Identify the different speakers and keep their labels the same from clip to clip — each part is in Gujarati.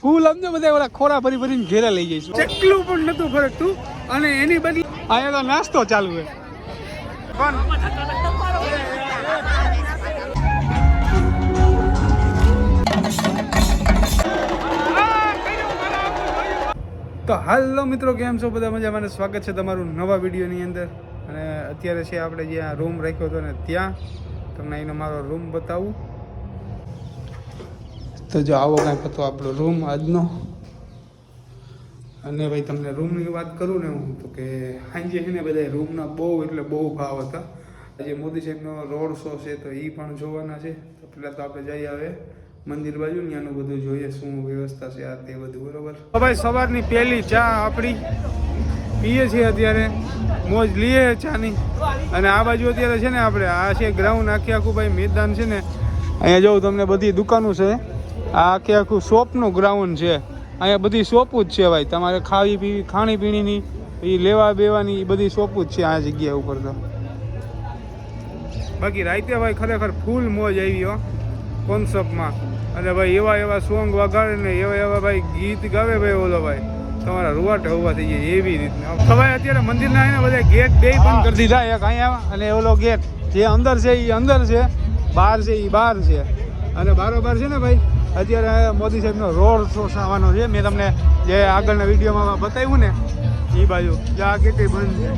Speaker 1: ફૂલ સમજો બધા ઓલા ખોરા ભરી ભરીને ઘેરા લઈ જઈશું. એટલું પણ નતું ફરકતું અને એની બદલે અહીંયા તો નાસ્તો ચાલુ છે. તો હાલો મિત્રો, કેમ છો બધા? મજામાં. સ્વાગત છે તમારું નવા વિડીયોની અંદર. અને અત્યારે છે આપણે જ્યાં રૂમ રાખ્યો હતો ને ત્યાં તમને અહીંનો મારો રૂમ બતાવું. તો જો આવો કાંઈક હતો આપણો રૂમ આજનો. અને ભાઈ તમને રૂમની વાત કરું ને હું તો કે સાંજે છે ને બધા રૂમના બહુ એટલે બહુ ભાવ હતા. આજે મોદી સાહેબનો રોડ શો છે તો એ પણ જોવાના છે. તો પહેલાં તો આપણે જઈ આવે મંદિર બાજુ, ત્યાંનું બધું જોઈએ શું વ્યવસ્થા છે આ તે બધું. બરોબર. તો ભાઈ સવારની પહેલી ચા આપણી પીએ છીએ અત્યારે, મોજ લઈએ ચાની. અને આ બાજુ અત્યારે છે ને આપણે આ છે ગ્રાઉન્ડ, આખું ભાઈ મેદાન છે ને. અહીંયા જોઉં તમને બધી દુકાનો છે. આ આખું શોપનું ગ્રાઉન્ડ છે. અહીંયા બધી શોપું જ છે ભાઈ. તમારે ખાણીપીણીની એ લેવા બેવાની એ બધી શોપું જ છે આ જગ્યા ઉપર. તો બાકી રાતે ભાઈ ખરેખર ફૂલ મોજ આવી હો કોન્સેપ્ટમાં. અને ભાઈ એવા સોંગ વગાડે ને એવા ભાઈ ગીત ગાવે ભાઈ, ઓલો ભાઈ તમારા રૂવાટા ઉભા થઈ જાય એવી રીતના. તો ભાઈ અત્યારે મંદિરના એને બધા ગેટ બે બંધ કરી દીધા, એક અહીંયા અને ઓલો ગેટ જે અંદર છે એ અંદર છે, બહાર છે એ બહાર છે. અને બારોબાર છે ને ભાઈ અત્યારે મોદી સાહેબનો રોડ શો આવવાનો છે. મેં તમને જે આગળના વિડીયોમાં બતાવ્યું ને એ બાજુ આ ગેટ બંધ છે.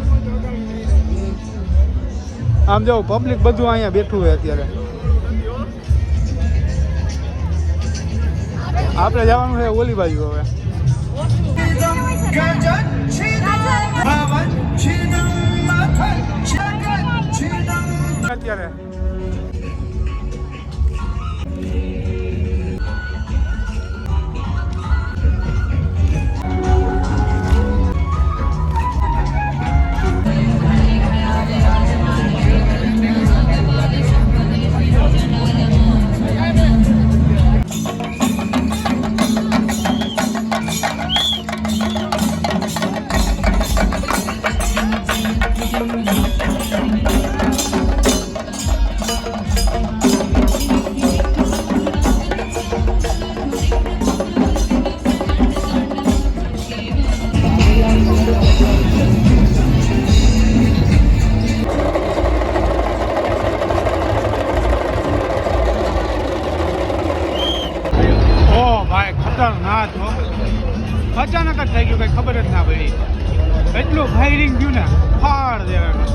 Speaker 1: આમ જો પબ્લિક બધું અહીંયા બેઠું હોય અત્યારે. આપણે જવાનું છે ઓલી બાજુ હવે. અત્યારે અચાનક જ થઈ ગયું, કઈ ખબર જ ના પડી. એટલું ફાયરિંગ ગયું ને ફાળ દેવાનું.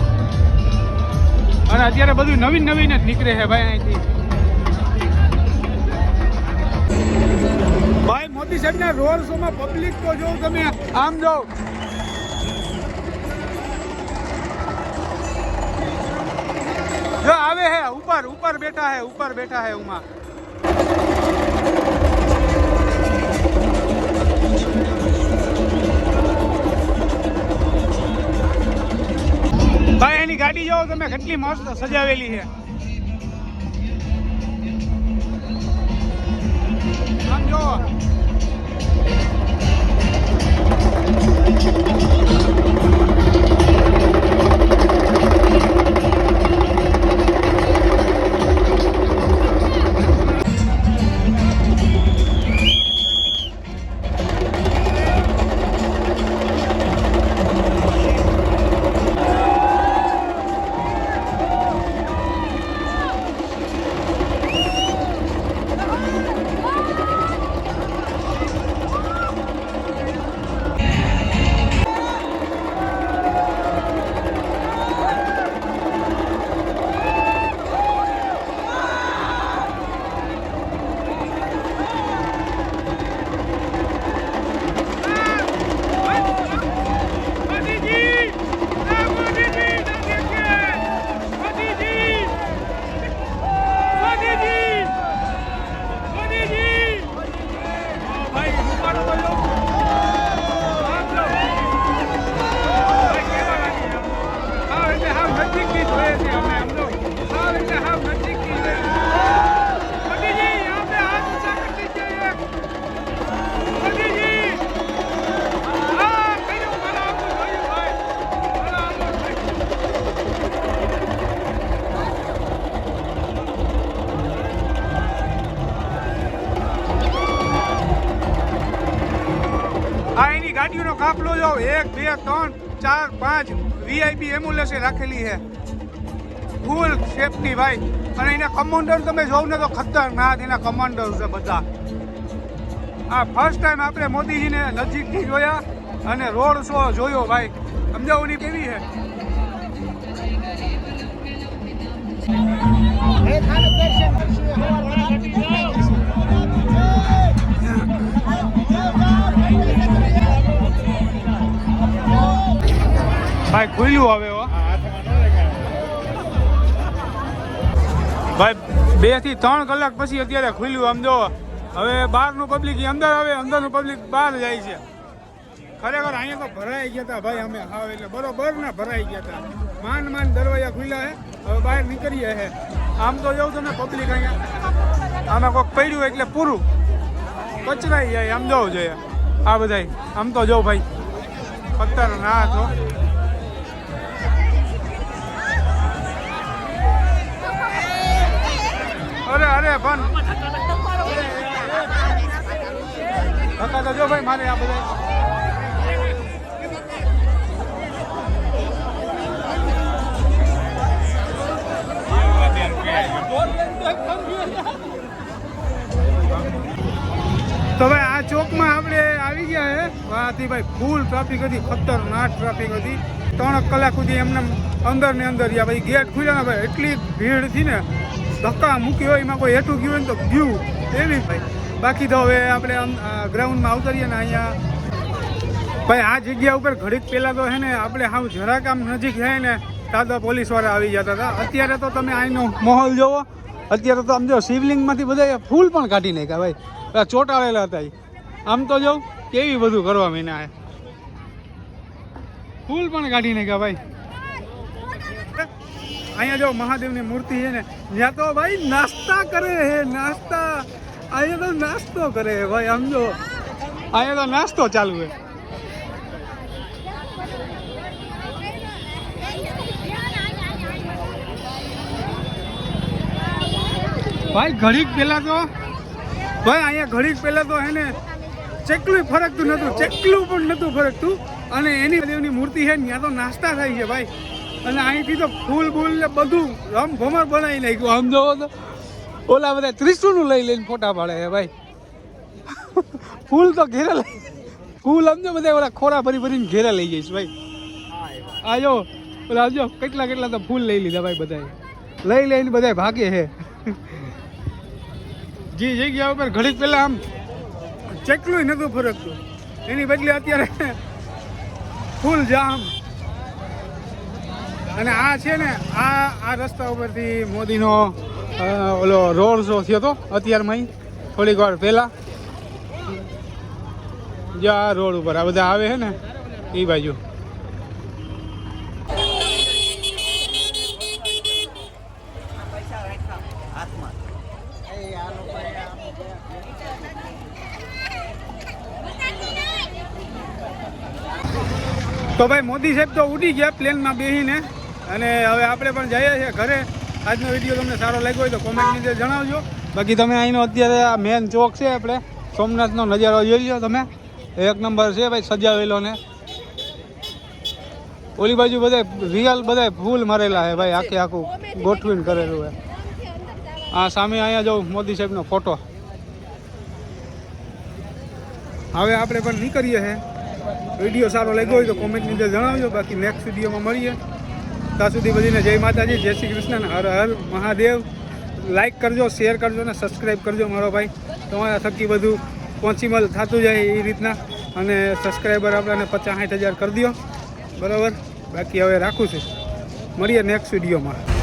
Speaker 1: અને અત્યારે બધું નવીન જ નીકળે છે ભાઈ અહીંથી. ભાઈ મોદી સાહેબના રોડ શોમાં પબ્લિક તો જોઉં તમે આમ જાઓ. જો આવે હે ઉપર બેઠા હે ઉમાં. ભાઈ એની ગાડી જોવો તમે કેટલી મસ્ત સજાવેલી છે. આમ જોવો. ગાડીઓનો કાફલો જો 1 2 3 4 5 વીઆઈપી એમ્બ્યુલન્સ રાખેલી છે ફૂલ સેફટી ભાઈ. અને એના કમાન્ડર તમે જોવ ને તો ખતરનાક એના કમાન્ડર છે બધા. આ ફર્સ્ટ ટાઈમ આપણે મોદીજીને નજીકથી જોયા અને રોડ શો જોયો ભાઈ. સમજાવવાની કેવી છે. ભાઈ ખુલ્યું હવે ભાઈ 2 થી 3 કલાક પછી અત્યારે ખુલ્યું. આમ જો હવે બહારનું પબ્લિક અંદર આવે, અંદરનું પબ્લિક બહાર જાય છે. ખરેખર અહીંયા તો ભરાઈ ગયા હતા ભાઈ. અમે હા એટલે બરોબર ને ભરાઈ ગયા હતા. માંડ દરવાજા ખુલ્લા છે. હવે બહાર નીકળીએ છે. આમ તો જવું તમે પબ્લિક અહીંયા આમાં કોઈક પડ્યું એટલે પૂરું કચરાઈ જાય. આમ જવું જોઈએ આ બધા. આમ તો જવું ભાઈ ખતરનાક તો. અરે પણ ધક્કા તો જો ભાઈ મારે આ બધા. તો ભાઈ આ ચોકમાં આપણે આવી ગયા છે. વાથી ભાઈ ફૂલ ટ્રાફિક હતી, ખતરનાક ટ્રાફિક હતી. 3 કલાક સુધી એમને અંદર ને અંદર ગયા ભાઈ. ગેટ ખુલ્યા ને ભાઈ એટલી ભીડ હતી ને ધક્કા મૂકી હોય એમાં કોઈ હેઠું ગયું હોય ને તો ગયું એવી ભાઈ. બાકી તો હવે આપણે ગ્રાઉન્ડમાં આવતરીએ ને અહીંયા ભાઈ આ જગ્યા ઉપર ઘડીક પહેલાં તો હે ને આપણે હાવ જરાક આમ નજીક જાય ને દાદા પોલીસવાળા આવી જતા હતા. અત્યારે તો તમે અહીંનો માહોલ જોવો. અત્યારે તો આમ જો શિવલિંગમાંથી બધા ફૂલ પણ કાઢી નાખ્યા ભાઈ. ચોંટાડેલા હતા. આમ તો જો કેવી બધું કરવા મહિના ફૂલ પણ કાઢી નાખ્યા ભાઈ. અહીંયા જો મહાદેવની મૂર્તિ છે ને ત્યાં તો ભાઈ નાસ્તા કરે હે. નાસ્તા અહીંયા તો નાસ્તો કરે હે ભાઈ. આમ જો અહીંયા તો નાસ્તો ચાલુ હે ભાઈ. ઘડીક પહેલા તો ભાઈ અહીંયા ઘડીક પહેલા તો હે ને ચેકલું ફરકતું નહોતું. ચેકલું પણ નહોતું ફરકતું. અને એની દેવની મૂર્તિ છે ને ત્યાં તો નાસ્તા થાય છે ભાઈ. અને અહીંથી તો ફૂલ બૂલ ને બધું રમભમર બનાવી નાખ્યું. આમ જોવો તો ઓલા બધા ત્રિશુનું લઈને ફોટા પાડે છે ભાઈ. ફૂલ તો ઘેરે લઈ ફૂલ સમજો બધા ઓલા ખોરા ભરીને ઘેરે લઈ જઈશ ભાઈ. આ જો ઓલા જો કેટલા તો ફૂલ લઈ લીધા ભાઈ. બધા લઈને બધા ભાગે છે. જે જગ્યા ઉપર ઘડીક પહેલા આમ ચેકલું નહોતું ફરકતું એની બદલે અત્યારે ફૂલ જામ. અને આ છે ને આ રસ્તા ઉપરથી મોદીનો ઓલો રોડ શો થયો હતો અત્યારમાં થોડીક વાર પહેલાં. જો આ રોડ ઉપર આ બધા આવે છે ને એ બાજુ. તો ભાઈ મોદી સાહેબ તો ઉડી ગયા પ્લેનમાં બેસીને. અને હવે આપણે પણ જઈએ છીએ ઘરે. આજનો વિડીયો તમને સારો લાગ્યો હોય તો કોમેન્ટની અંદર જણાવજો. બાકી તમે અહીંનો અત્યારે આ મેન ચોક છે આપણે સોમનાથનો નજારો જોઈ લો તમે. 1 નંબર છે ભાઈ સજાવેલો ને. ઓલી બાજુ બધા રિયલ બધા ફૂલ મારેલા છે ભાઈ. આખું ગોઠવીને કરેલું છે. આ સામે અહીંયા જો મોદી સાહેબનો ફોટો. હવે આપણે પણ નીકળીએ છીએ. વિડીયો સારો લાગ્યો હોય તો કોમેન્ટની અંદર જણાવજો. બાકી નેક્સ્ટ વિડીયોમાં મળીએ. ત્યાં સુધી બધીને જય માતાજી, જય શ્રી કૃષ્ણ, હર હર મહાદેવ. લાઈક કરજો, શેર કરજો ને સબસ્ક્રાઈબ કરજો મારો ભાઈ. તમારા થકી બધું પહોંચીમલ થતું જાય એ રીતના. અને સબસ્ક્રાઈબર આપણને 50-60 હજાર કરી દો બરાબર. બાકી હવે રાખું છું. મળીએ નેક્સ્ટ વિડીયોમાં.